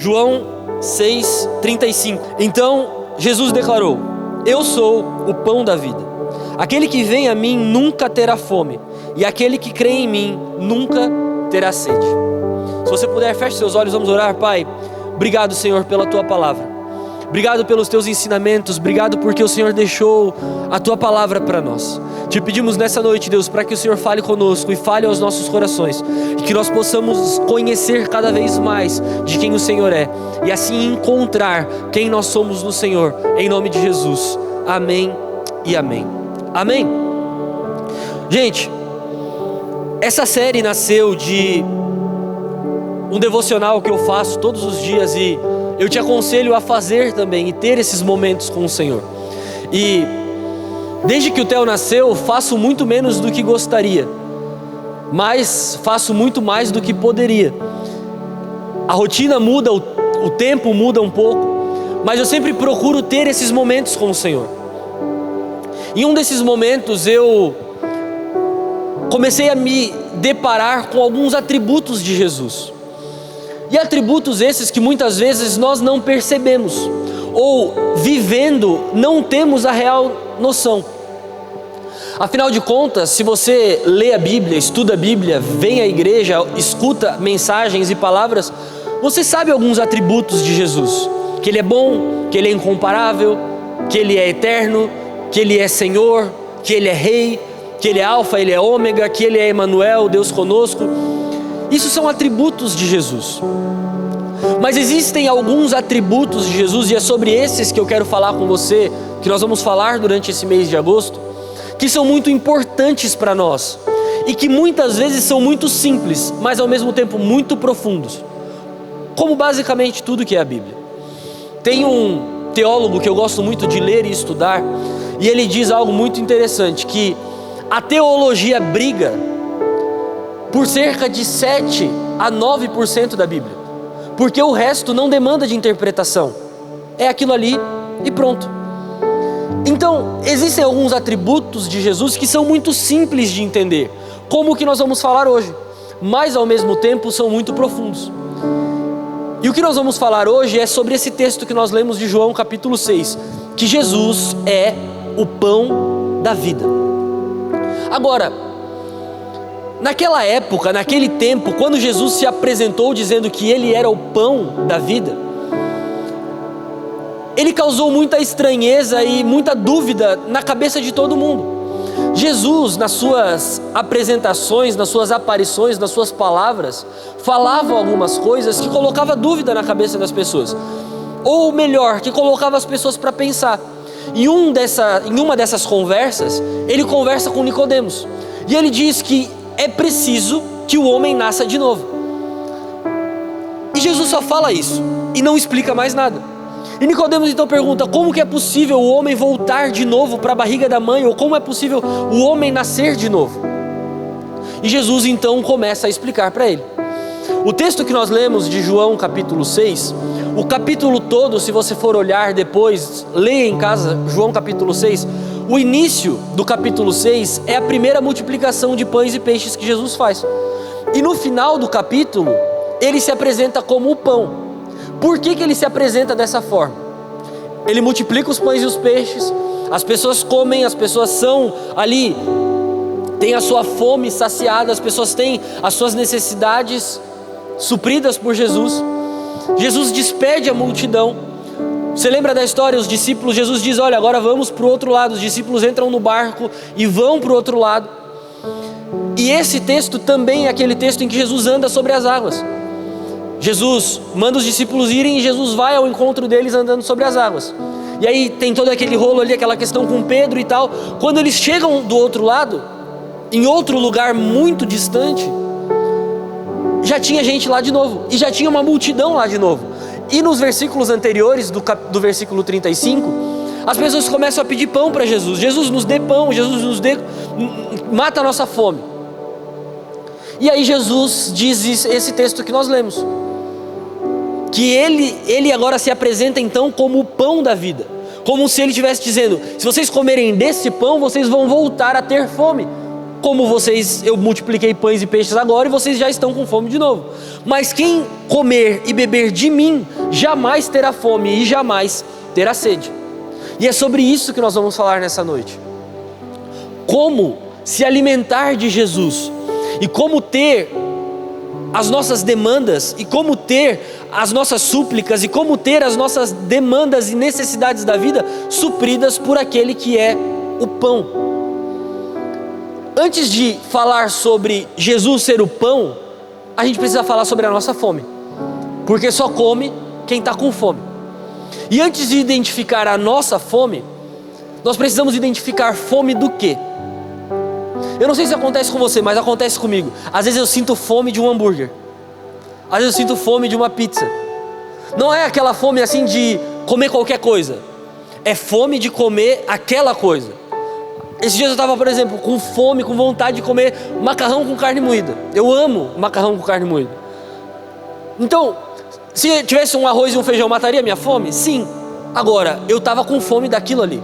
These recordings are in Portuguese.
João 6:35. Então Jesus declarou: eu sou o pão da vida. Aquele que vem a mim nunca terá fome, e aquele que crê em mim nunca terá sede. Se você puder, feche seus olhos, vamos orar. Pai, obrigado, Senhor, pela tua palavra. Obrigado pelos teus ensinamentos. Obrigado porque o Senhor deixou a tua palavra para nós. Te pedimos nessa noite, Deus, para que o Senhor fale conosco e fale aos nossos corações, e que nós possamos conhecer cada vez mais de quem o Senhor é, e assim encontrar quem nós somos no Senhor, em nome de Jesus. Amém e amém. Amém. Gente, essa série nasceu de um devocional que eu faço todos os dias, e eu te aconselho a fazer também e ter esses momentos com o Senhor. E desde que o Theo nasceu, faço muito menos do que gostaria, mas faço muito mais do que poderia. A rotina muda, o tempo muda um pouco, mas eu sempre procuro ter esses momentos com o Senhor. Em um desses momentos eu comecei a me deparar com alguns atributos de Jesus. E atributos esses que muitas vezes nós não percebemos, ou vivendo não temos a real noção. Afinal de contas, se você lê a Bíblia, estuda a Bíblia, vem à igreja, escuta mensagens e palavras, você sabe alguns atributos de Jesus: que Ele é bom, que Ele é incomparável, que Ele é eterno, que Ele é Senhor, que Ele é Rei, que Ele é Alfa, Ele é Ômega, que Ele é Emanuel, Deus conosco. Isso são atributos de Jesus. Mas existem alguns atributos de Jesus, e é sobre esses que eu quero falar com você, que nós vamos falar durante esse mês de agosto, que são muito importantes para nós, e que muitas vezes são muito simples, mas ao mesmo tempo muito profundos, como basicamente tudo que é a Bíblia. Tem um teólogo que eu gosto muito de ler e estudar, e ele diz algo muito interessante, que a teologia briga por cerca de 7 a 9% da Bíblia, porque o resto não demanda de interpretação, é aquilo ali e pronto. Então, existem alguns atributos de Jesus que são muito simples de entender, como o que nós vamos falar hoje, mas ao mesmo tempo são muito profundos. E o que nós vamos falar hoje é sobre esse texto que nós lemos de João capítulo 6, que Jesus é o pão da vida. Agora, naquela época, naquele tempo, quando Jesus se apresentou dizendo que Ele era o pão da vida, Ele causou muita estranheza e muita dúvida na cabeça de todo mundo. Jesus, nas suas apresentações, nas suas aparições, nas suas palavras, falava algumas coisas que colocava dúvida na cabeça das pessoas, ou melhor, que colocava as pessoas para pensar. Em uma dessas conversas, Ele conversa com Nicodemos, e Ele diz que é preciso que o homem nasça de novo. E Jesus só fala isso e não explica mais nada. E Nicodemos então pergunta: como que é possível o homem voltar de novo para a barriga da mãe? Ou como é possível o homem nascer de novo? E Jesus então começa a explicar para ele. O texto que nós lemos de João capítulo 6, o capítulo todo, se você for olhar depois, leia em casa João capítulo 6, o início do capítulo 6 é a primeira multiplicação de pães e peixes que Jesus faz. E no final do capítulo, Ele se apresenta como o pão. Por que Ele se apresenta dessa forma? Ele multiplica os pães e os peixes, as pessoas comem, as pessoas são ali, têm a sua fome saciada, as pessoas têm as suas necessidades supridas por Jesus. Jesus despede a multidão. Você lembra da história? Os discípulos, Jesus diz: olha, agora vamos para o outro lado. Os discípulos entram no barco e vão para o outro lado. E esse texto também é aquele texto em que Jesus anda sobre as águas. Jesus manda os discípulos irem e Jesus vai ao encontro deles andando sobre as águas. E aí tem todo aquele rolo ali, aquela questão com Pedro e tal. Quando eles chegam do outro lado, em outro lugar muito distante, já tinha gente lá de novo, e já tinha uma multidão lá de novo. E nos versículos anteriores, do versículo 35, as pessoas começam a pedir pão para Jesus. Jesus, nos dê pão, Jesus, nos dê, mata a nossa fome. E aí Jesus diz esse texto que nós lemos, que ele agora se apresenta então como o pão da vida, como se ele estivesse dizendo: se vocês comerem desse pão, vocês vão voltar a ter fome. como eu multipliquei pães e peixes agora e vocês já estão com fome de novo. Mas quem comer e beber de mim, jamais terá fome e jamais terá sede. E é sobre isso que nós vamos falar nessa noite. Como se alimentar de Jesus e como ter as nossas demandas e como ter as nossas súplicas e como ter as nossas demandas e necessidades da vida supridas por aquele que é o pão. Antes de falar sobre Jesus ser o pão, a gente precisa falar sobre a nossa fome, porque só come quem está com fome. E antes de identificar a nossa fome, nós precisamos identificar fome do quê? Eu não sei se acontece com você, mas acontece comigo. Às vezes eu sinto fome de um hambúrguer, às vezes eu sinto fome de uma pizza. Não é aquela fome assim de comer qualquer coisa, é fome de comer aquela coisa. Esses dias eu estava, por exemplo, com fome, com vontade de comer macarrão com carne moída. Eu amo macarrão com carne moída. Então, se tivesse um arroz e um feijão, mataria a minha fome? Sim. Agora, eu estava com fome daquilo ali.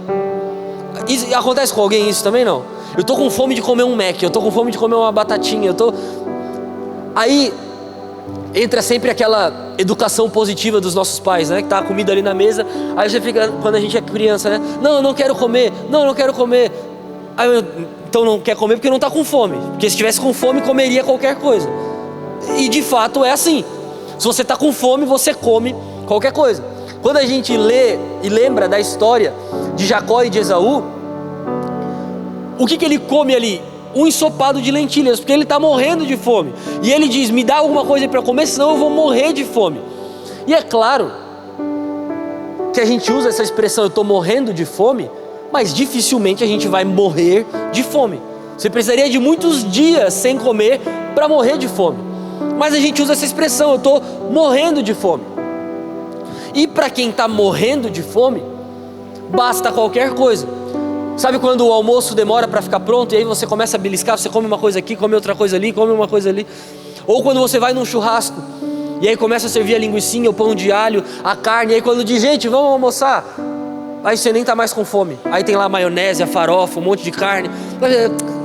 E acontece com alguém isso também? Não. Eu estou com fome de comer um Mac, eu estou com fome de comer uma batatinha, Aí entra sempre aquela educação positiva dos nossos pais, né? Que tá a comida ali na mesa, aí você fica, quando a gente é criança, né? Não, eu não quero comer, não, eu não quero comer. Então não quer comer porque não está com fome, porque se estivesse com fome comeria qualquer coisa. E de fato é assim. Se você está com fome, você come qualquer coisa. Quando a gente lê e lembra da história de Jacó e de Esaú, o que ele come ali? Um ensopado de lentilhas, porque ele está morrendo de fome. E ele diz, me dá alguma coisa para comer, senão eu vou morrer de fome. E é claro que a gente usa essa expressão, eu estou morrendo de fome, mas dificilmente a gente vai morrer de fome. Você precisaria de muitos dias sem comer para morrer de fome. Mas a gente usa essa expressão, eu estou morrendo de fome. E para quem está morrendo de fome, basta qualquer coisa. Sabe quando o almoço demora para ficar pronto e aí você começa a beliscar, você come uma coisa aqui, come outra coisa ali, come uma coisa ali. Ou quando você vai num churrasco e aí começa a servir a linguicinha, o pão de alho, a carne, e aí quando diz, gente, vamos almoçar, aí você nem está mais com fome. Aí tem lá a maionese, a farofa, um monte de carne.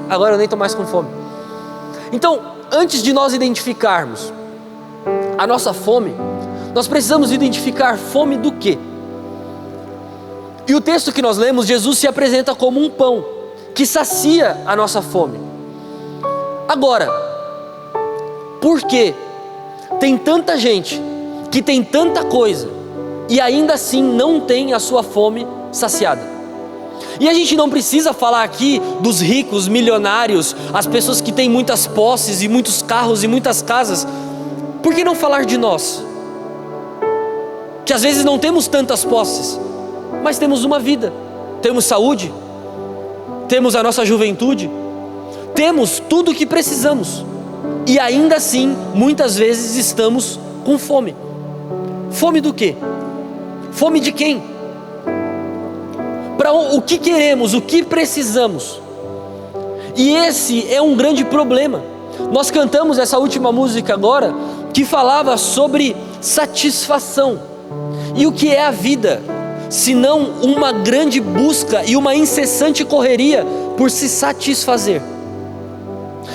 Agora eu nem estou mais com fome. Então, antes de nós identificarmos a nossa fome, nós precisamos identificar fome do quê? E o texto que nós lemos, Jesus se apresenta como um pão que sacia a nossa fome. Agora, por que tem tanta gente que tem tanta coisa e ainda assim não tem a sua fome saciada? E a gente não precisa falar aqui dos ricos, milionários, as pessoas que têm muitas posses e muitos carros e muitas casas. Por que não falar de nós? Que às vezes não temos tantas posses, mas temos uma vida, temos saúde, temos a nossa juventude, temos tudo o que precisamos e ainda assim muitas vezes estamos com fome. Fome do quê? Fome de quem? Para o que queremos, o que precisamos. E esse é um grande problema. Nós cantamos essa última música agora que falava sobre satisfação. E o que é a vida, senão uma grande busca e uma incessante correria por se satisfazer?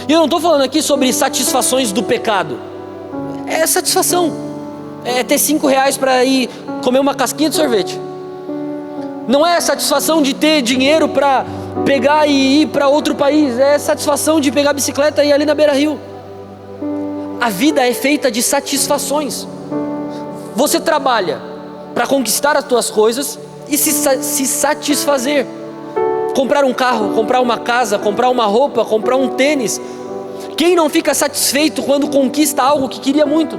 E eu não estou falando aqui sobre satisfações do pecado. É satisfação, é ter R$5 para ir comer uma casquinha de sorvete. Não é satisfação de ter dinheiro para pegar e ir para outro país. É satisfação de pegar a bicicleta e ir ali na beira-rio. A vida é feita de satisfações. Você trabalha para conquistar as tuas coisas e se satisfazer. Comprar um carro, comprar uma casa, comprar uma roupa, comprar um tênis. Quem não fica satisfeito quando conquista algo que queria muito?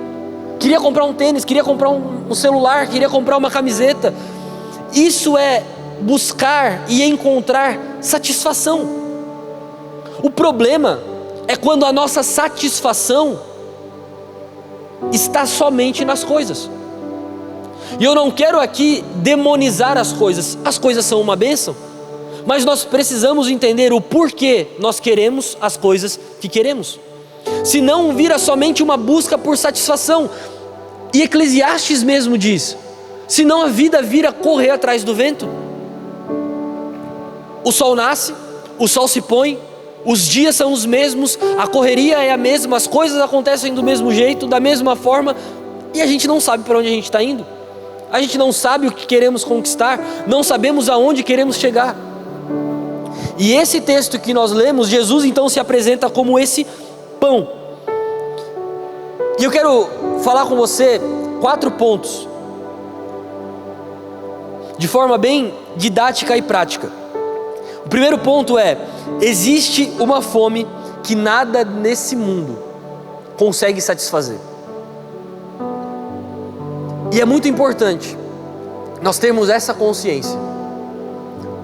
Queria comprar um tênis, queria comprar um celular, queria comprar uma camiseta. Isso é buscar e encontrar satisfação. O problema é quando a nossa satisfação está somente nas coisas. E eu não quero aqui demonizar as coisas são uma bênção, mas nós precisamos entender o porquê nós queremos as coisas que queremos. Se não vira somente uma busca por satisfação, e Eclesiastes mesmo diz, senão a vida vira correr atrás do vento. O sol nasce, o sol se põe, Os dias são os mesmos, a correria é a mesma, as coisas acontecem do mesmo jeito, da mesma forma, e a gente não sabe para onde a gente está indo. A gente não sabe o que queremos conquistar, não sabemos aonde queremos chegar. E esse texto que nós lemos, Jesus então se apresenta como esse pão. E eu quero falar com você 4 pontos, de forma bem didática e prática. O primeiro ponto é: existe uma fome que nada nesse mundo consegue satisfazer. E é muito importante nós termos essa consciência.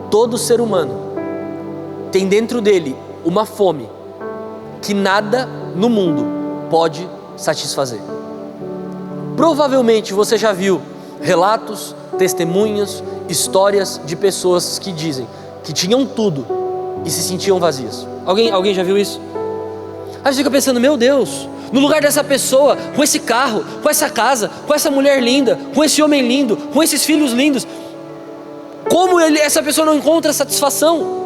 Todo ser humano tem dentro dele uma fome que nada no mundo pode satisfazer. Provavelmente você já viu relatos, testemunhos, histórias de pessoas que dizem que tinham tudo e se sentiam vazias. Alguém já viu isso? Aí você fica pensando: meu Deus, no lugar dessa pessoa, com esse carro, com essa casa, com essa mulher linda, com esse homem lindo, com esses filhos lindos, como essa pessoa não encontra satisfação?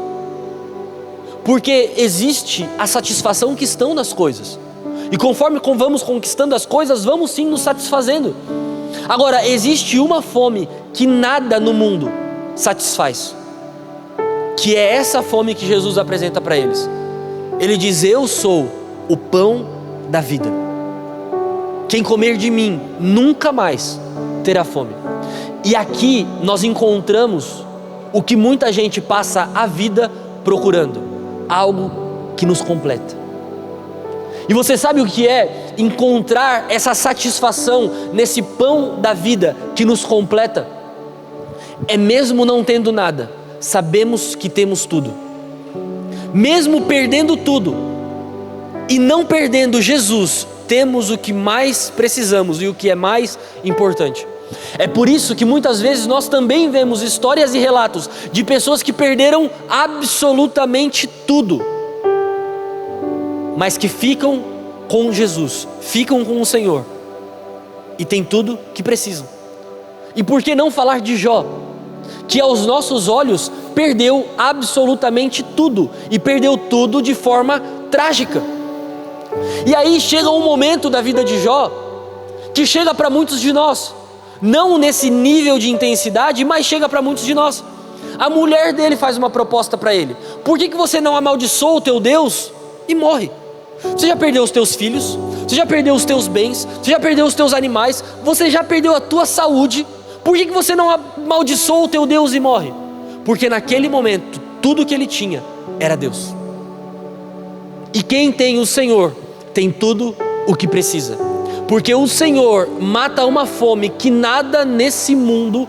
Porque existe a satisfação que estão nas coisas, e conforme vamos conquistando as coisas, vamos sim nos satisfazendo. Agora, existe uma fome que nada no mundo satisfaz, que é essa fome que Jesus apresenta para eles. Ele diz: eu sou o pão da vida. Quem comer de mim nunca mais terá fome. E aqui nós encontramos o que muita gente passa a vida procurando: algo que nos completa. E você sabe o que é encontrar essa satisfação nesse pão da vida que nos completa? É mesmo não tendo nada, sabemos que temos tudo. Mesmo perdendo tudo e não perdendo Jesus, temos o que mais precisamos e o que é mais importante. É por isso que muitas vezes nós também vemos histórias e relatos de pessoas que perderam absolutamente tudo, mas que ficam com Jesus, ficam com o Senhor e tem tudo que precisam. E por que não falar de Jó, que aos nossos olhos perdeu absolutamente tudo, e perdeu tudo de forma trágica. E aí chega um momento da vida de Jó que chega para muitos de nós, não nesse nível de intensidade, mas chega para muitos de nós. A mulher dele faz uma proposta para ele: por que você não amaldiçoa o teu Deus e morre? Você já perdeu os teus filhos, você já perdeu os teus bens, você já perdeu os teus animais, você já perdeu a tua saúde. Por que você não amaldiçoa o teu Deus e morre? Porque naquele momento tudo que ele tinha era Deus. E quem tem o Senhor tem tudo o que precisa, porque o Senhor mata uma fome que nada nesse mundo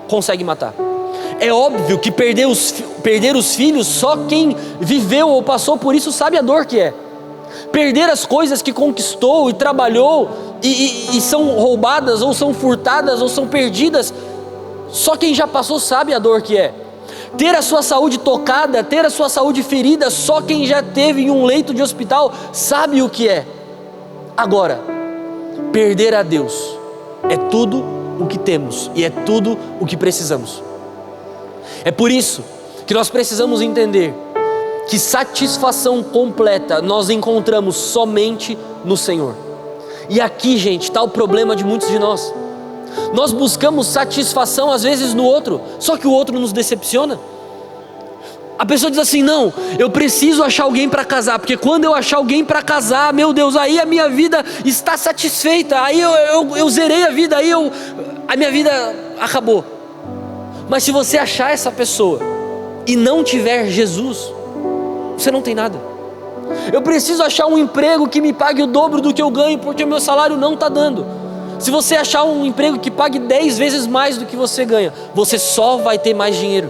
consegue matar. É óbvio que perder os filhos, só quem viveu ou passou por isso sabe a dor que é. Perder as coisas que conquistou e trabalhou e são roubadas, ou são furtadas, ou são perdidas, só quem já passou sabe a dor que é. Ter a sua saúde tocada, ter a sua saúde ferida, só quem já teve em um leito de hospital sabe o que é. Agora, perder a Deus é tudo o que temos e é tudo o que precisamos. É por isso que nós precisamos entender que satisfação completa nós encontramos somente no Senhor. E aqui, gente, está o problema de muitos de nós. Nós buscamos satisfação às vezes no outro, só que o outro nos decepciona. A pessoa diz assim: não, eu preciso achar alguém para casar, porque quando eu achar alguém para casar, meu Deus, aí a minha vida está satisfeita, aí eu zerei a vida, aí a minha vida acabou. Mas se você achar essa pessoa e não tiver Jesus, você não tem nada. Eu preciso achar um emprego que me pague o dobro do que eu ganho, porque o meu salário não está dando. Se você achar um emprego que pague 10 vezes mais do que você ganha, você só vai ter mais dinheiro.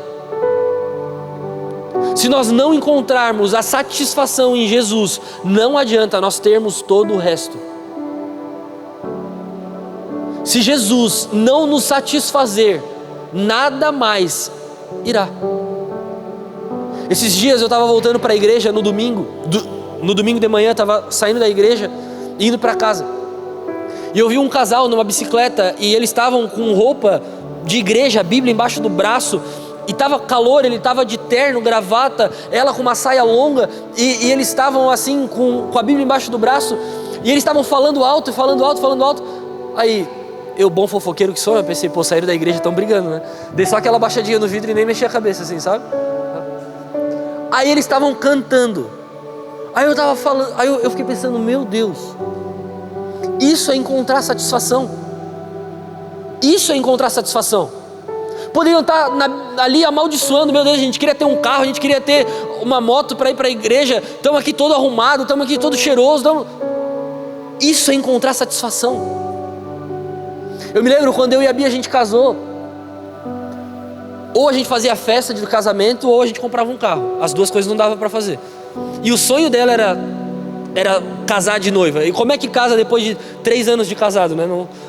Se nós não encontrarmos a satisfação em Jesus, não adianta nós termos todo o resto. Se Jesus não nos satisfazer, nada mais irá. Esses dias eu estava voltando para a igreja no domingo de manhã, estava saindo da igreja e indo para casa. E eu vi um casal numa bicicleta e eles estavam com roupa de igreja, a Bíblia embaixo do braço, E estava calor, ele estava de terno, gravata, ela com uma saia longa, e eles estavam assim com a Bíblia embaixo do braço, e eles estavam falando alto, falando alto, falando alto. Aí, eu, bom fofoqueiro que sou, eu pensei, pô, saíram da igreja, estão brigando, né? Dei só aquela baixadinha no vidro e nem mexi a cabeça assim, sabe? Aí eles estavam cantando. Aí eu estava falando, aí eu fiquei pensando, meu Deus, isso é encontrar satisfação. Isso é encontrar satisfação. Poderiam estar ali amaldiçoando, meu Deus, a gente queria ter um carro, a gente queria ter uma moto para ir para a igreja, estamos aqui todo arrumado, estamos aqui todo cheiroso. Isso é encontrar satisfação. Eu me lembro quando eu e a Bia a gente casou, ou a gente fazia festa de casamento, ou a gente comprava um carro. As duas coisas não dava para fazer. E o sonho dela era casar de noiva. E como é que casa depois de 3 anos de casado, né?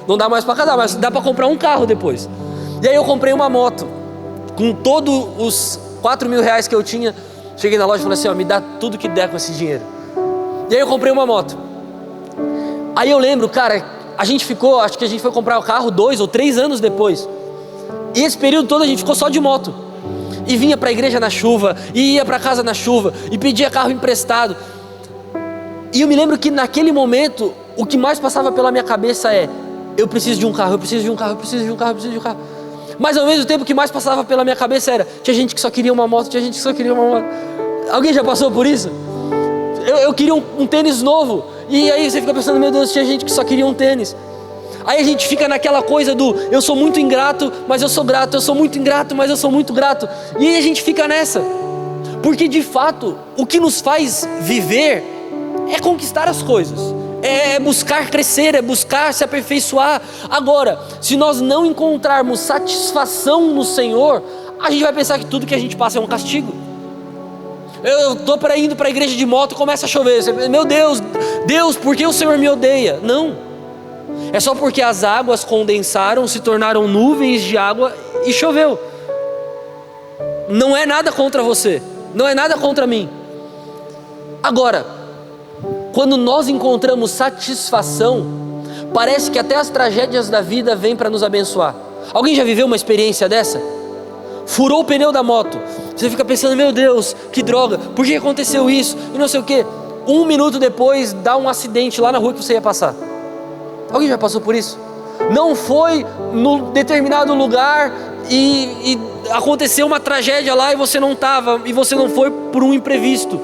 Não dá mais para casar, mas dá para comprar um carro depois. E aí eu comprei uma moto, com todos os 4 mil reais que eu tinha. Cheguei na loja e falei assim, ó, me dá tudo que der com esse dinheiro. E aí eu comprei uma moto. Aí eu lembro, cara, acho que a gente foi comprar o carro 2 ou 3 anos depois. E esse período todo a gente ficou só de moto. E vinha para a igreja na chuva, e ia para casa na chuva, e pedia carro emprestado. E eu me lembro que naquele momento, o que mais passava pela minha cabeça é, eu preciso de um carro, eu preciso de um carro, eu preciso de um carro, eu preciso de um carro. Mas ao mesmo tempo, o que mais passava pela minha cabeça era, tinha gente que só queria uma moto, tinha gente que só queria uma moto. Alguém já passou por isso? Eu queria um tênis novo. E aí você fica pensando, meu Deus, tinha gente que só queria um tênis. Aí a gente fica naquela coisa do, eu sou muito ingrato, mas eu sou grato, eu sou muito ingrato, mas eu sou muito grato. E aí a gente fica nessa. Porque de fato, o que nos faz viver é conquistar as coisas. É buscar crescer, é buscar se aperfeiçoar. Agora, se nós não encontrarmos satisfação no Senhor, a gente vai pensar que tudo que a gente passa é um castigo. Eu estou indo para a igreja de moto e começa a chover. Meu Deus, por que o Senhor me odeia? Não, é só porque as águas condensaram, se tornaram nuvens de água e choveu. Não é nada contra você, não é nada contra mim. Agora, quando nós encontramos satisfação, parece que até as tragédias da vida vêm para nos abençoar. Alguém já viveu uma experiência dessa? Furou o pneu da moto, você fica pensando, meu Deus, que droga, por que aconteceu isso? E não sei o que. 1 minuto depois, dá um acidente lá na rua que você ia passar. Alguém já passou por isso? Não foi no determinado lugar e aconteceu uma tragédia lá e você não estava, e você não foi por um imprevisto.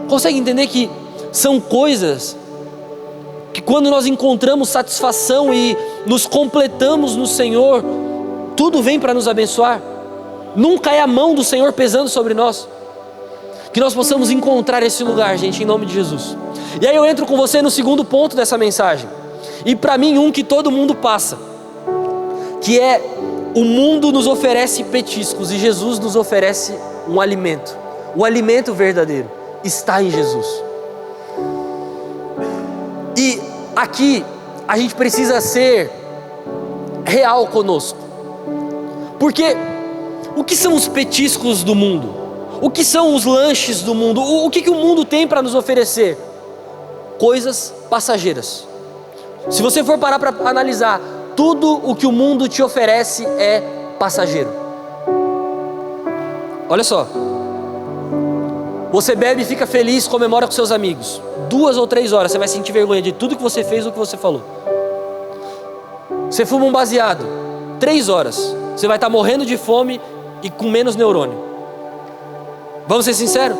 Consegue entender que são coisas que quando nós encontramos satisfação e nos completamos no Senhor, tudo vem para nos abençoar. Nunca é a mão do Senhor pesando sobre nós. Que nós possamos encontrar esse lugar, gente, em nome de Jesus. E aí eu entro com você no segundo ponto dessa mensagem. E para mim que todo mundo passa, que é, o mundo nos oferece petiscos e Jesus nos oferece um alimento. O alimento verdadeiro está em Jesus. E aqui a gente precisa ser real conosco. Porque o que são os petiscos do mundo? O que são os lanches do mundo? O que o mundo tem para nos oferecer? Coisas passageiras. Se você for parar para analisar, tudo o que o mundo te oferece é passageiro. Olha só. Você bebe e fica feliz, comemora com seus amigos. 2 ou 3 horas, você vai sentir vergonha de tudo que você fez ou que você falou. Você fuma um baseado, 3 horas, você vai estar morrendo de fome e com menos neurônio. Vamos ser sinceros?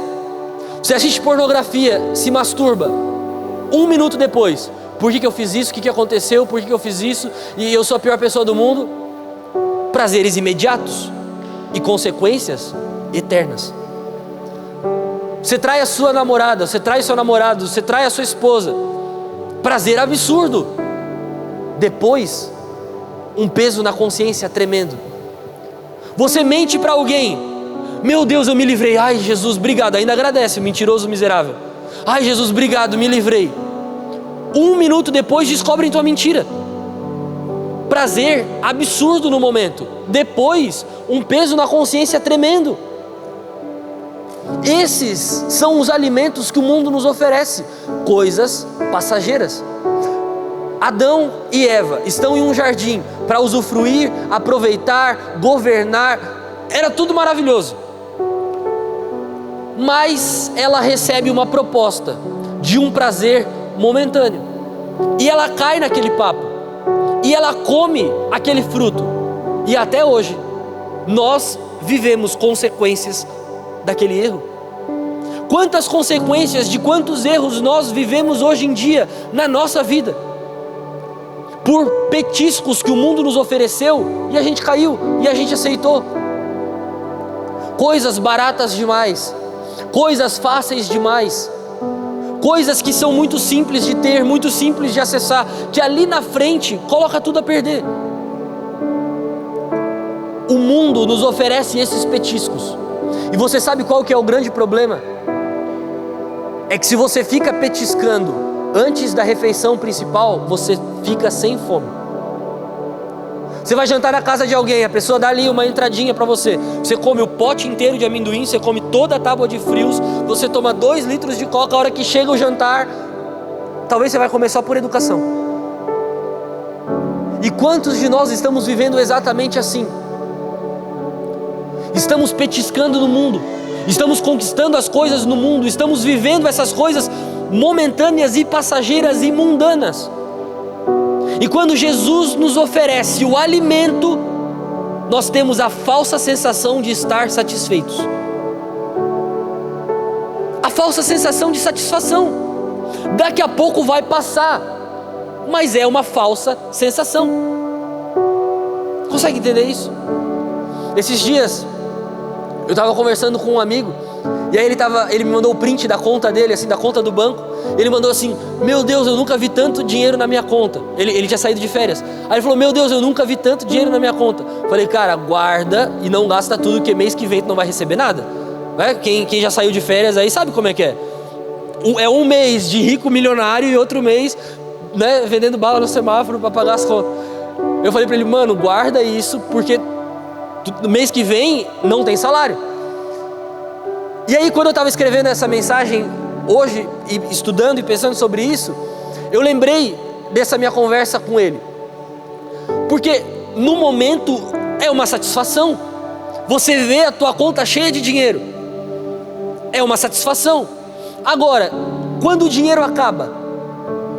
Você assiste pornografia, se masturba, 1 minuto depois, por que eu fiz isso? O que aconteceu? Por que eu fiz isso? E eu sou a pior pessoa do mundo? Prazeres imediatos e consequências eternas. Você trai a sua namorada, você trai seu namorado, você trai a sua esposa. Prazer absurdo. Depois, um peso na consciência tremendo. Você mente para alguém. Meu Deus, eu me livrei. Ai, Jesus, obrigado. Ainda agradece, mentiroso miserável. Ai, Jesus, obrigado, me livrei. 1 minuto depois descobrem tua mentira. Prazer absurdo no momento. Depois, um peso na consciência tremendo. Esses são os alimentos que o mundo nos oferece, coisas passageiras. Adão e Eva estão em um jardim para usufruir, aproveitar, governar, era tudo maravilhoso. Mas ela recebe uma proposta de um prazer momentâneo, e ela cai naquele papo, e ela come aquele fruto, e até hoje nós vivemos consequências daquele erro. Quantas consequências de quantos erros nós vivemos hoje em dia na nossa vida, por petiscos que o mundo nos ofereceu e a gente caiu e a gente aceitou. Coisas baratas demais, coisas fáceis demais, coisas que são muito simples de ter, muito simples de acessar, que ali na frente coloca tudo a perder. O mundo nos oferece esses petiscos, e você sabe qual que é o grande problema? É que se você fica petiscando antes da refeição principal, você fica sem fome. Você vai jantar na casa de alguém, a pessoa dá ali uma entradinha para você, você come o pote inteiro de amendoim, você come toda a tábua de frios, você toma 2 litros de coca, a hora que chega o jantar, talvez você vai comer só por educação. E quantos de nós estamos vivendo exatamente assim? Estamos petiscando no mundo, estamos conquistando as coisas no mundo, estamos vivendo essas coisas momentâneas e passageiras e mundanas. E quando Jesus nos oferece o alimento, nós temos a falsa sensação de estar satisfeitos. A falsa sensação de satisfação. Daqui a pouco vai passar, mas é uma falsa sensação. Consegue entender isso? Esses dias eu estava conversando com um amigo, e aí ele me mandou o print da conta dele, assim, da conta do banco. Ele mandou assim: meu Deus, eu nunca vi tanto dinheiro na minha conta. Ele tinha saído de férias. Aí ele falou: meu Deus, eu nunca vi tanto dinheiro na minha conta. Falei: cara, guarda e não gasta tudo, que mês que vem tu não vai receber nada, né? Quem já saiu de férias aí sabe como é que é. É um mês de rico milionário e outro mês, né, vendendo bala no semáforo para pagar as contas. Eu falei para ele: mano, guarda isso, porque no mês que vem não tem salário. E aí, quando eu estava escrevendo essa mensagem hoje, e estudando e pensando sobre isso, eu lembrei dessa minha conversa com ele. Porque no momento é uma satisfação. Você vê a tua conta cheia de dinheiro, é uma satisfação. Agora, quando o dinheiro acaba,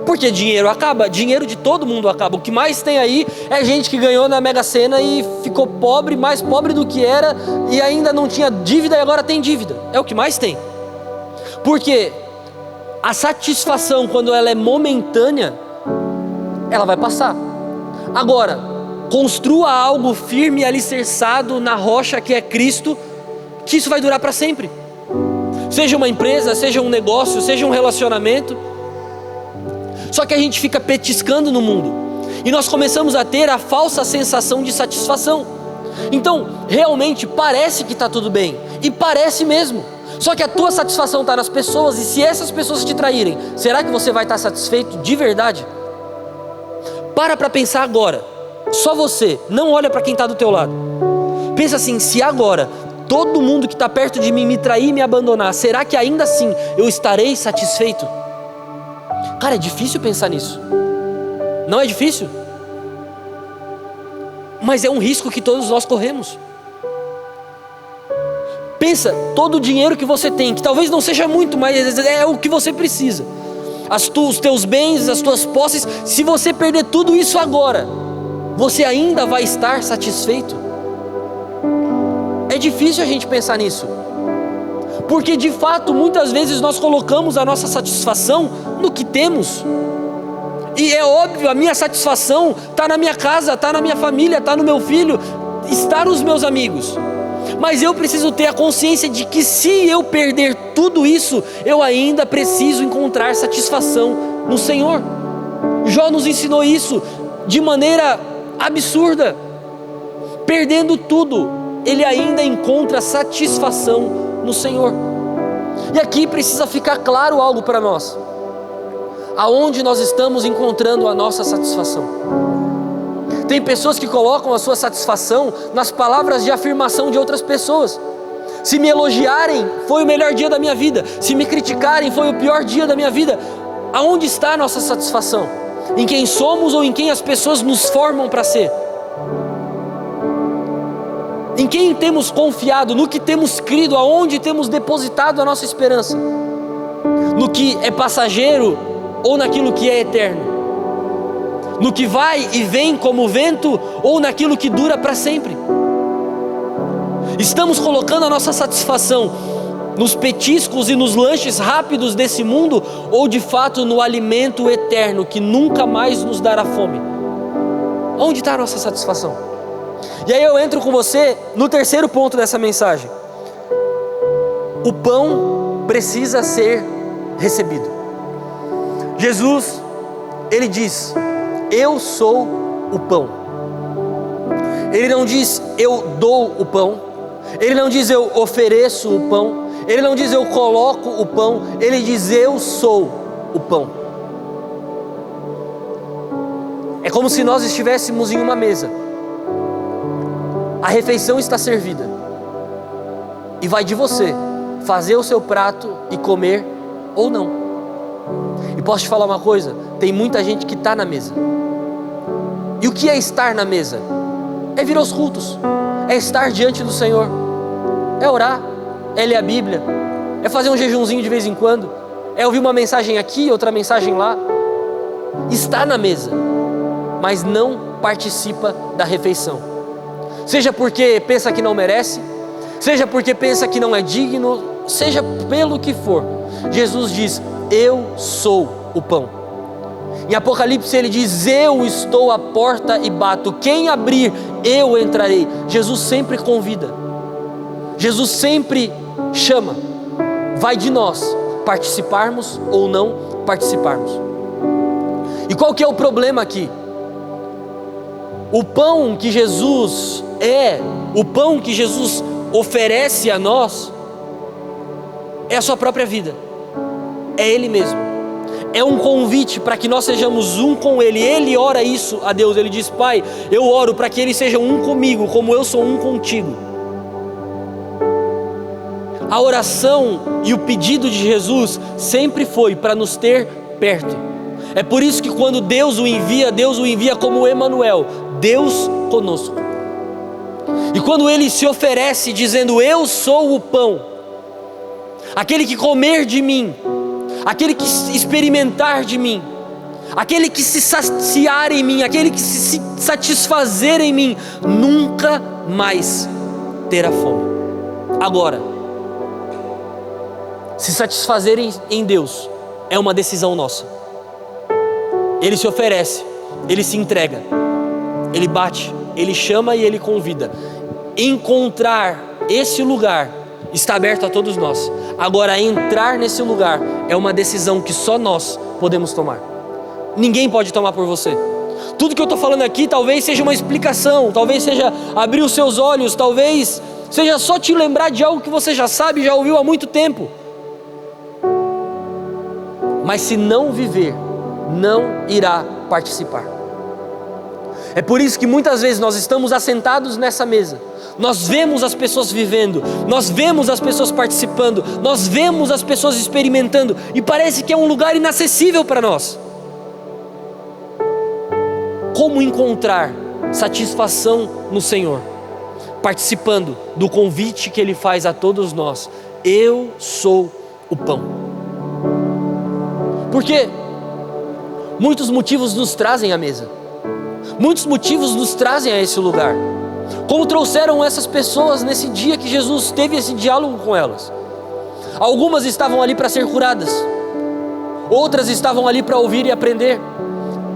porque dinheiro acaba, dinheiro de todo mundo acaba. O que mais tem aí é gente que ganhou na Mega Sena e ficou pobre, mais pobre do que era, e ainda não tinha dívida e agora tem dívida. É o que mais tem. Porque a satisfação, quando ela é momentânea, ela vai passar. Agora, construa algo firme e alicerçado na rocha que é Cristo, que isso vai durar para sempre. Seja uma empresa, seja um negócio, seja um relacionamento. Só que a gente fica petiscando no mundo, e nós começamos a ter a falsa sensação de satisfação. Então, realmente parece que está tudo bem, e parece mesmo. Só que a tua satisfação está nas pessoas, e se essas pessoas te traírem, será que você vai estar satisfeito de verdade? Para pensar agora, só você, não olha para quem está do teu lado. Pensa assim: se agora todo mundo que está perto de mim me trair e me abandonar, será que ainda assim eu estarei satisfeito? Cara, é difícil pensar nisso. Não é difícil? Mas é um risco que todos nós corremos. Pensa, todo o dinheiro que você tem, que talvez não seja muito, mas é o que você precisa. Os teus bens, as tuas posses, se você perder tudo isso agora, você ainda vai estar satisfeito? É difícil a gente pensar nisso. Porque de fato, muitas vezes nós colocamos a nossa satisfação no que temos. E é óbvio, a minha satisfação está na minha casa, está na minha família, está no meu filho, está nos meus amigos. Mas eu preciso ter a consciência de que se eu perder tudo isso, eu ainda preciso encontrar satisfação no Senhor. Jó nos ensinou isso de maneira absurda. Perdendo tudo, ele ainda encontra satisfação no Senhor. E aqui precisa ficar claro algo para nós: aonde nós estamos encontrando a nossa satisfação? Tem pessoas que colocam a sua satisfação nas palavras de afirmação de outras pessoas. Se me elogiarem, foi o melhor dia da minha vida. Se me criticarem, foi o pior dia da minha vida. Aonde está a nossa satisfação? em quem somos ou em quem as pessoas nos formam para ser. Em quem temos confiado, no que temos crido, aonde temos depositado a nossa esperança. No que é passageiro ou naquilo que é eterno. No que vai e vem como vento ou naquilo que dura para sempre. Estamos colocando a nossa satisfação nos petiscos e nos lanches rápidos desse mundo, ou de fato no alimento eterno que nunca mais nos dará fome? Onde está a nossa satisfação? E aí eu entro com você no terceiro ponto dessa mensagem. O pão precisa ser recebido. Jesus, ele diz: eu sou o pão. Ele não diz eu dou o pão. Ele não diz eu ofereço o pão. Ele não diz eu coloco o pão. Ele diz eu sou o pão. É como se nós estivéssemos em uma mesa. A refeição está servida. E vai de você fazer o seu prato e comer ou não. E posso te falar uma coisa? Tem muita gente que está na mesa. E o que é estar na mesa? É vir aos cultos. É estar diante do Senhor. É orar. É ler a Bíblia. É fazer um jejunzinho de vez em quando. É ouvir uma mensagem aqui, outra mensagem lá. Está na mesa, mas não participa da refeição. Seja porque pensa que não merece, seja porque pensa que não é digno, seja pelo que for. Jesus diz: eu sou o pão. Em Apocalipse ele diz: eu estou à porta e bato, quem abrir eu entrarei. Jesus sempre convida, Jesus sempre chama. Vai de nós participarmos ou não participarmos. E qual que é o problema aqui? O pão que Jesus o pão que Jesus oferece a nós, é a sua própria vida, é Ele mesmo. É um convite para que nós sejamos um com Ele. Ele ora isso a Deus, Ele diz: Pai, eu oro para que Ele seja um comigo, como eu sou um contigo. A oração e o pedido de Jesus sempre foi para nos ter perto. É por isso que quando Deus o envia como Emanuel, Deus conosco. E quando Ele se oferece dizendo: eu sou o pão, aquele que comer de mim, aquele que experimentar de mim, aquele que se saciar em mim, aquele que se satisfazer em mim, nunca mais terá fome. Agora, se satisfazer em Deus é uma decisão nossa. Ele se oferece, Ele se entrega, Ele bate, Ele chama e Ele convida. Encontrar esse lugar está aberto a todos nós. Agora, entrar nesse lugar é uma decisão que só nós podemos tomar. Ninguém pode tomar por você. Tudo que eu estou falando aqui talvez seja uma explicação, talvez seja abrir os seus olhos, talvez seja só te lembrar de algo que você já sabe, já ouviu há muito tempo. Mas se não viver, não irá participar. É por isso que muitas vezes nós estamos assentados nessa mesa, nós vemos as pessoas vivendo, nós vemos as pessoas participando, nós vemos as pessoas experimentando, e parece que é um lugar inacessível para nós. Como encontrar satisfação no Senhor? Participando do convite que Ele faz a todos nós: eu sou o pão. Porque muitos motivos nos trazem à mesa, muitos motivos nos trazem a esse lugar, como trouxeram essas pessoas nesse dia que Jesus teve esse diálogo com elas. Algumas estavam ali para ser curadas, outras estavam ali para ouvir e aprender,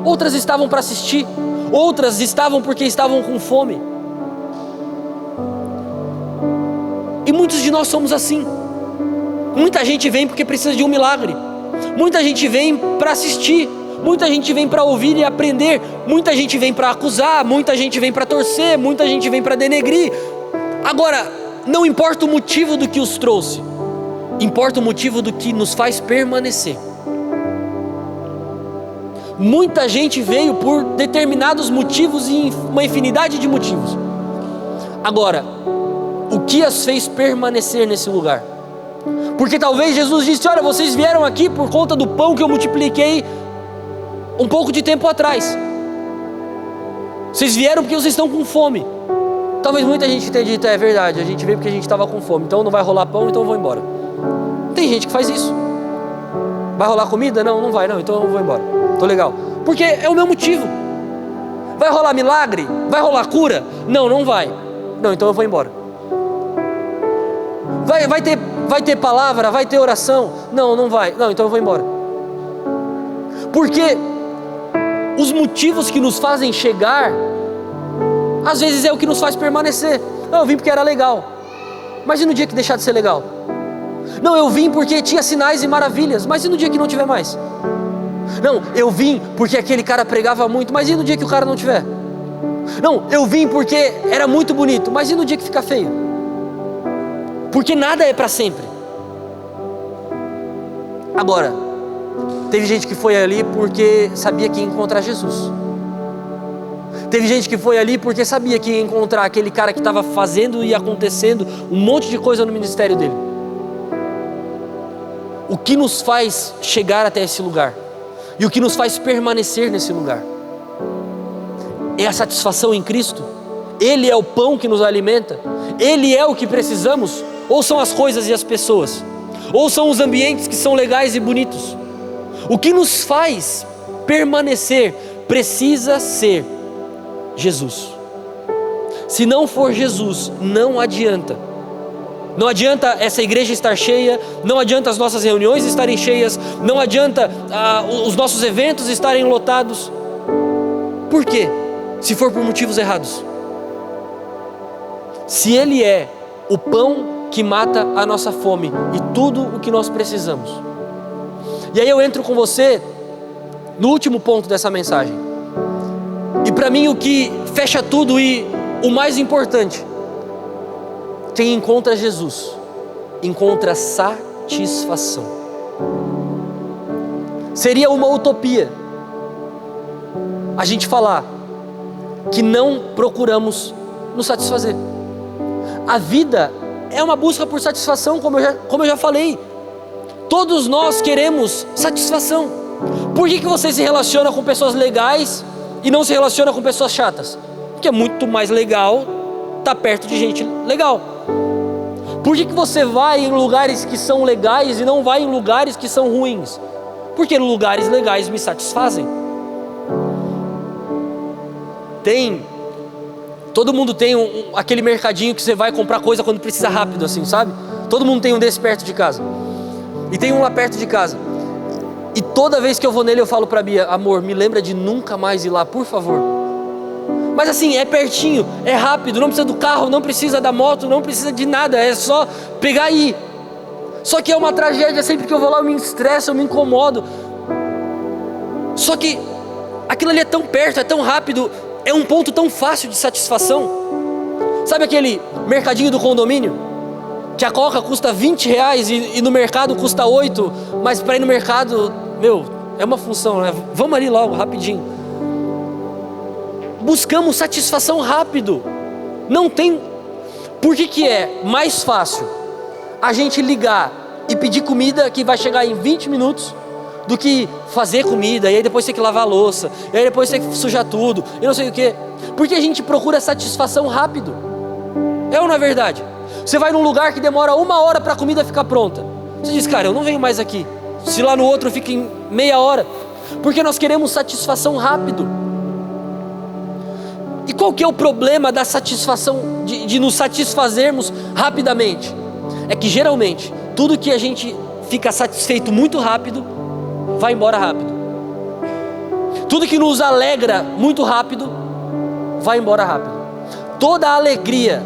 outras estavam para assistir, outras estavam porque estavam com fome. E muitos de nós somos assim. Muita gente vem porque precisa de um milagre, muita gente vem para assistir, muita gente vem para ouvir e aprender, muita gente vem para acusar, muita gente vem para torcer, muita gente vem para denegrir. Agora, não importa o motivo do que os trouxe, importa o motivo do que nos faz permanecer. Muita gente veio por determinados motivos e uma infinidade de motivos. Agora, o que as fez permanecer nesse lugar? Porque talvez Jesus disse: olha, vocês vieram aqui por conta do pão que eu multipliquei um pouco de tempo atrás. Vocês vieram porque vocês estão com fome. Talvez muita gente tenha dito, é verdade, a gente veio porque a gente estava com fome, então não vai rolar pão, então eu vou embora. Tem gente que faz isso. Vai rolar comida? Não, não vai, não, então eu vou embora. Tô legal. Porque é o meu motivo. Vai rolar milagre? Vai rolar cura? Não, não vai. Não, então eu vou embora. Vai ter palavra? Vai ter oração? Não, não vai. Não, então eu vou embora. Porque os motivos que nos fazem chegar, às vezes é o que nos faz permanecer. Não, eu vim porque era legal. Mas e no dia que deixar de ser legal? Não, eu vim porque tinha sinais e maravilhas. Mas e no dia que não tiver mais? Não, eu vim porque aquele cara pregava muito. Mas e no dia que o cara não tiver? Não, eu vim porque era muito bonito. Mas e no dia que ficar feio? Porque nada é para sempre. Agora, teve gente que foi ali porque sabia que ia encontrar Jesus. Teve gente que foi ali porque sabia que ia encontrar aquele cara que estava fazendo e acontecendo um monte de coisa no ministério dele. O que nos faz chegar até esse lugar e o que nos faz permanecer nesse lugar é a satisfação em Cristo. Ele é o pão que nos alimenta. Ele é o que precisamos. Ou são as coisas e as pessoas? Ou são os ambientes que são legais e bonitos? O que nos faz permanecer precisa ser Jesus. Se não for Jesus, não adianta. Não adianta essa igreja estar cheia, não adianta as nossas reuniões estarem cheias, não adianta os nossos eventos estarem lotados. Por quê? Se for por motivos errados. Se Ele é o pão que mata a nossa fome e tudo o que nós precisamos. E aí eu entro com você no último ponto dessa mensagem. E para mim o que fecha tudo e o mais importante: quem encontra Jesus, encontra satisfação. Seria uma utopia a gente falar que não procuramos nos satisfazer. A vida é uma busca por satisfação, como eu já falei. Todos nós queremos satisfação. Por que você se relaciona com pessoas legais e não se relaciona com pessoas chatas? Porque é muito mais legal estar perto de gente legal. Por que você vai em lugares que são legais e não vai em lugares que são ruins? Porque lugares legais me satisfazem. Todo mundo tem aquele mercadinho que você vai comprar coisa quando precisa rápido, assim, sabe? Todo mundo tem um desse perto de casa. E tem um lá perto de casa. E toda vez que eu vou nele eu falo pra Bia: amor, me lembra de nunca mais ir lá, por favor. Mas assim, é pertinho, é rápido, não precisa do carro, não precisa da moto, não precisa de nada, é só pegar e ir. Só que é uma tragédia, sempre que eu vou lá eu me estresso, eu me incomodo. Só que aquilo ali é tão perto, é tão rápido, é um ponto tão fácil de satisfação. Sabe aquele mercadinho do condomínio? Que a coca custa R$20 e no mercado custa 8, mas para ir no mercado, é uma função, né? Vamos ali logo, rapidinho. Buscamos satisfação rápido. Não tem... Por que é mais fácil a gente ligar e pedir comida que vai chegar em 20 minutos do que fazer comida, e aí depois tem que lavar a louça, e aí depois tem que sujar tudo, e não sei o que? Porque a gente procura satisfação rápido. É ou não é verdade? Você vai num lugar que demora 1 hora para a comida ficar pronta. Você diz: cara, eu não venho mais aqui. Se lá no outro fica em meia hora. Porque nós queremos satisfação rápido. E qual que é o problema da satisfação, de nos satisfazermos rapidamente? É que geralmente, tudo que a gente fica satisfeito muito rápido, vai embora rápido. Tudo que nos alegra muito rápido, vai embora rápido. Toda a alegria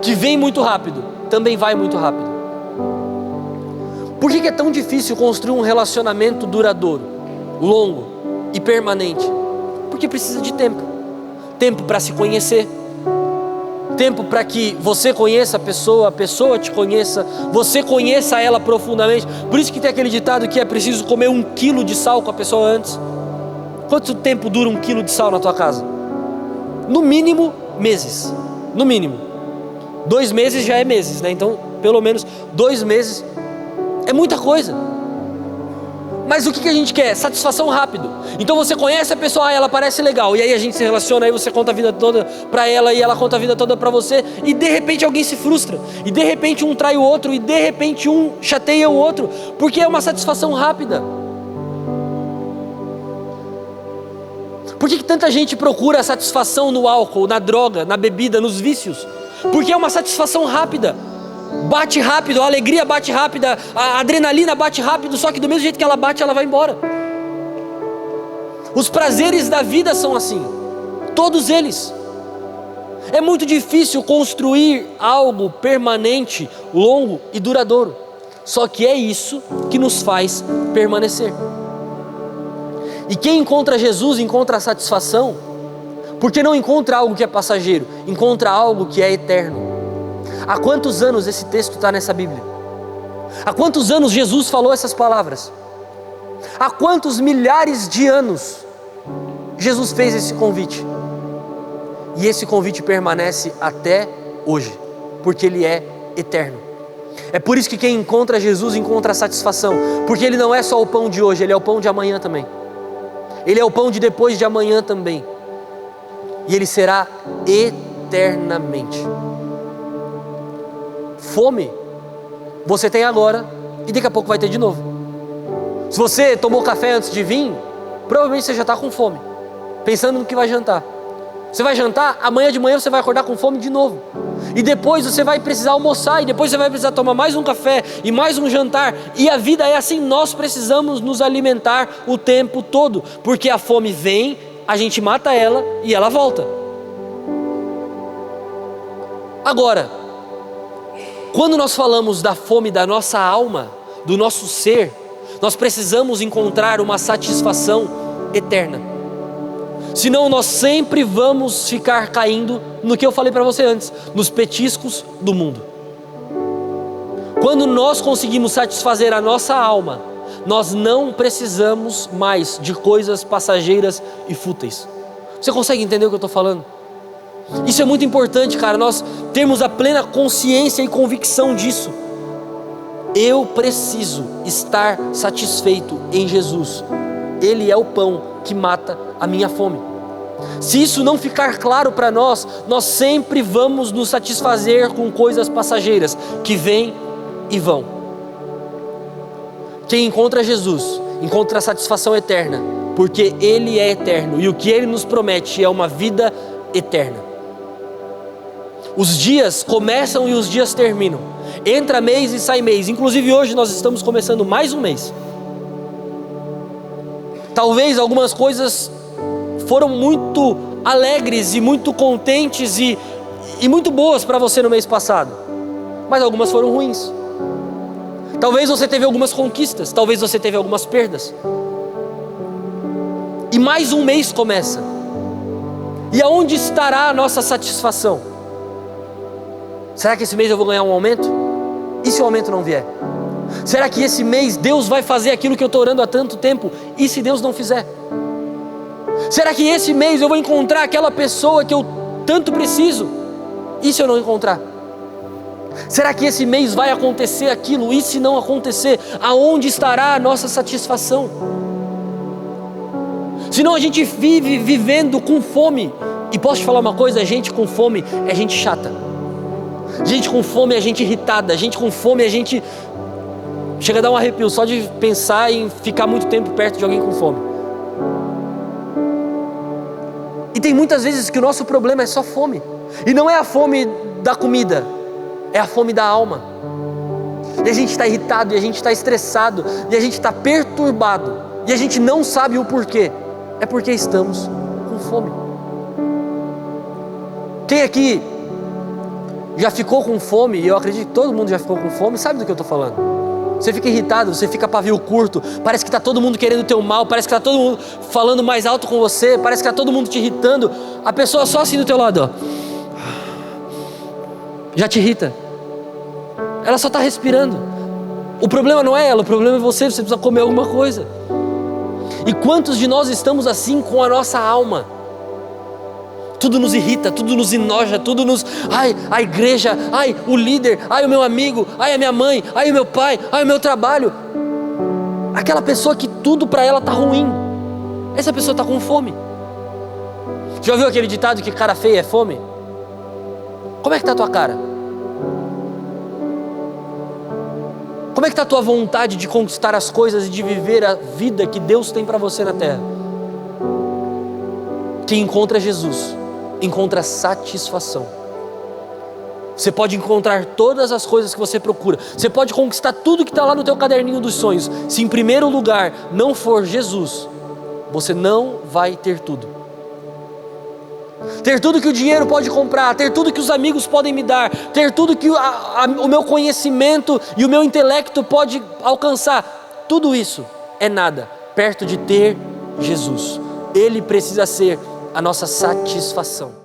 que vem muito rápido, também vai muito rápido. Por que é tão difícil construir um relacionamento duradouro, longo e permanente? Porque precisa de tempo. Tempo para se conhecer. Tempo para que você conheça a pessoa te conheça, você conheça ela profundamente. Por isso que tem aquele ditado que é preciso comer 1 quilo de sal com a pessoa antes. Quanto tempo dura 1 quilo de sal na tua casa? No mínimo, meses. No mínimo. 2 meses já é meses, né? Então, pelo menos 2 meses é muita coisa. Mas o que a gente quer? Satisfação rápido. Então você conhece a pessoa, ela parece legal, e aí a gente se relaciona, aí você conta a vida toda pra ela, e ela conta a vida toda pra você, e de repente alguém se frustra, e de repente um trai o outro, e de repente um chateia o outro, porque é uma satisfação rápida. Por que tanta gente procura satisfação no álcool, na droga, na bebida, nos vícios? Porque é uma satisfação rápida. Bate rápido, a alegria bate rápida, a adrenalina bate rápido, só que do mesmo jeito que ela bate, ela vai embora. Os prazeres da vida são assim, todos eles. É muito difícil construir algo permanente, longo e duradouro. Só que é isso que nos faz permanecer. E quem encontra Jesus encontra a satisfação, porque não encontra algo que é passageiro, encontra algo que é eterno. Há quantos anos esse texto está nessa Bíblia? Há quantos anos Jesus falou essas palavras? Há quantos milhares de anos Jesus fez esse convite? E esse convite permanece até hoje, porque ele é eterno. É por isso que quem encontra Jesus encontra a satisfação, porque ele não é só o pão de hoje, ele é o pão de amanhã também. Ele é o pão de depois de amanhã também. E ele será eternamente. Fome você tem agora e daqui a pouco vai ter de novo. Se você tomou café antes de vir, provavelmente você já está com fome, pensando no que vai jantar. Você vai jantar, amanhã de manhã você vai acordar com fome de novo. E depois você vai precisar almoçar, e depois você vai precisar tomar mais um café e mais um jantar. E a vida é assim, nós precisamos nos alimentar o tempo todo, porque a fome vem, a gente mata ela e ela volta. Agora, quando nós falamos da fome da nossa alma, do nosso ser, nós precisamos encontrar uma satisfação eterna. Senão nós sempre vamos ficar caindo no que eu falei para você antes, nos petiscos do mundo. Quando nós conseguimos satisfazer a nossa alma, nós não precisamos mais de coisas passageiras e fúteis. Você consegue entender o que eu estou falando? Isso é muito importante, cara, nós termos a plena consciência e convicção disso. Eu preciso estar satisfeito em Jesus. Ele é o pão que mata a minha fome. Se isso não ficar claro para nós, nós sempre vamos nos satisfazer com coisas passageiras que vêm e vão. Quem encontra Jesus encontra a satisfação eterna, porque Ele é eterno e o que Ele nos promete é uma vida eterna. Os dias começam e os dias terminam. Entra mês e sai mês. Inclusive hoje nós estamos começando mais um mês. Talvez algumas coisas foram muito alegres e muito contentes e muito boas para você no mês passado, mas algumas foram ruins. Talvez você teve algumas conquistas, talvez você teve algumas perdas. E mais um mês começa. E aonde estará a nossa satisfação? Será que esse mês eu vou ganhar um aumento? E se o aumento não vier? Será que esse mês Deus vai fazer aquilo que eu estou orando há tanto tempo? E se Deus não fizer? Será que esse mês eu vou encontrar aquela pessoa que eu tanto preciso? E se eu não encontrar? Será que esse mês vai acontecer aquilo? E se não acontecer, aonde estará a nossa satisfação? Senão a gente vive vivendo com fome. E posso te falar uma coisa, gente com fome é gente chata. Gente com fome é gente irritada. Gente com fome é gente... Chega a dar um arrepio só de pensar em ficar muito tempo perto de alguém com fome. E tem muitas vezes que o nosso problema é só fome. E não é a fome da comida, é a fome da alma. E a gente está irritado, e a gente está estressado, e a gente está perturbado, e a gente não sabe o porquê. É porque estamos com fome. Quem aqui já ficou com fome, e eu acredito que todo mundo já ficou com fome, sabe do que eu estou falando? Você fica irritado, você fica pavio curto, parece que está todo mundo querendo o teu mal, parece que está todo mundo falando mais alto com você, parece que está todo mundo te irritando, a pessoa só assim do teu lado, ó, já te irrita, ela só está respirando. O problema não é ela, o problema é você precisa comer alguma coisa. E quantos de nós estamos assim com a nossa alma? Tudo nos irrita, tudo nos enoja, tudo nos... Ai, a igreja, ai, o líder, ai, o meu amigo, ai, a minha mãe, ai, o meu pai, ai, o meu trabalho. Aquela pessoa que tudo para ela tá ruim, essa pessoa tá com fome. Já ouviu aquele ditado que cara feia é fome? Como é que tá a tua cara? Como é que tá a tua vontade de conquistar as coisas e de viver a vida que Deus tem para você na terra? Quem encontra Jesus, encontra satisfação. Você pode encontrar todas as coisas que você procura. Você pode conquistar tudo que está lá no teu caderninho dos sonhos. Se em primeiro lugar não for Jesus, você não vai ter tudo. Ter tudo que o dinheiro pode comprar, ter tudo que os amigos podem me dar, ter tudo que o meu conhecimento e o meu intelecto pode alcançar. Tudo isso é nada perto de ter Jesus. Ele precisa ser a nossa satisfação.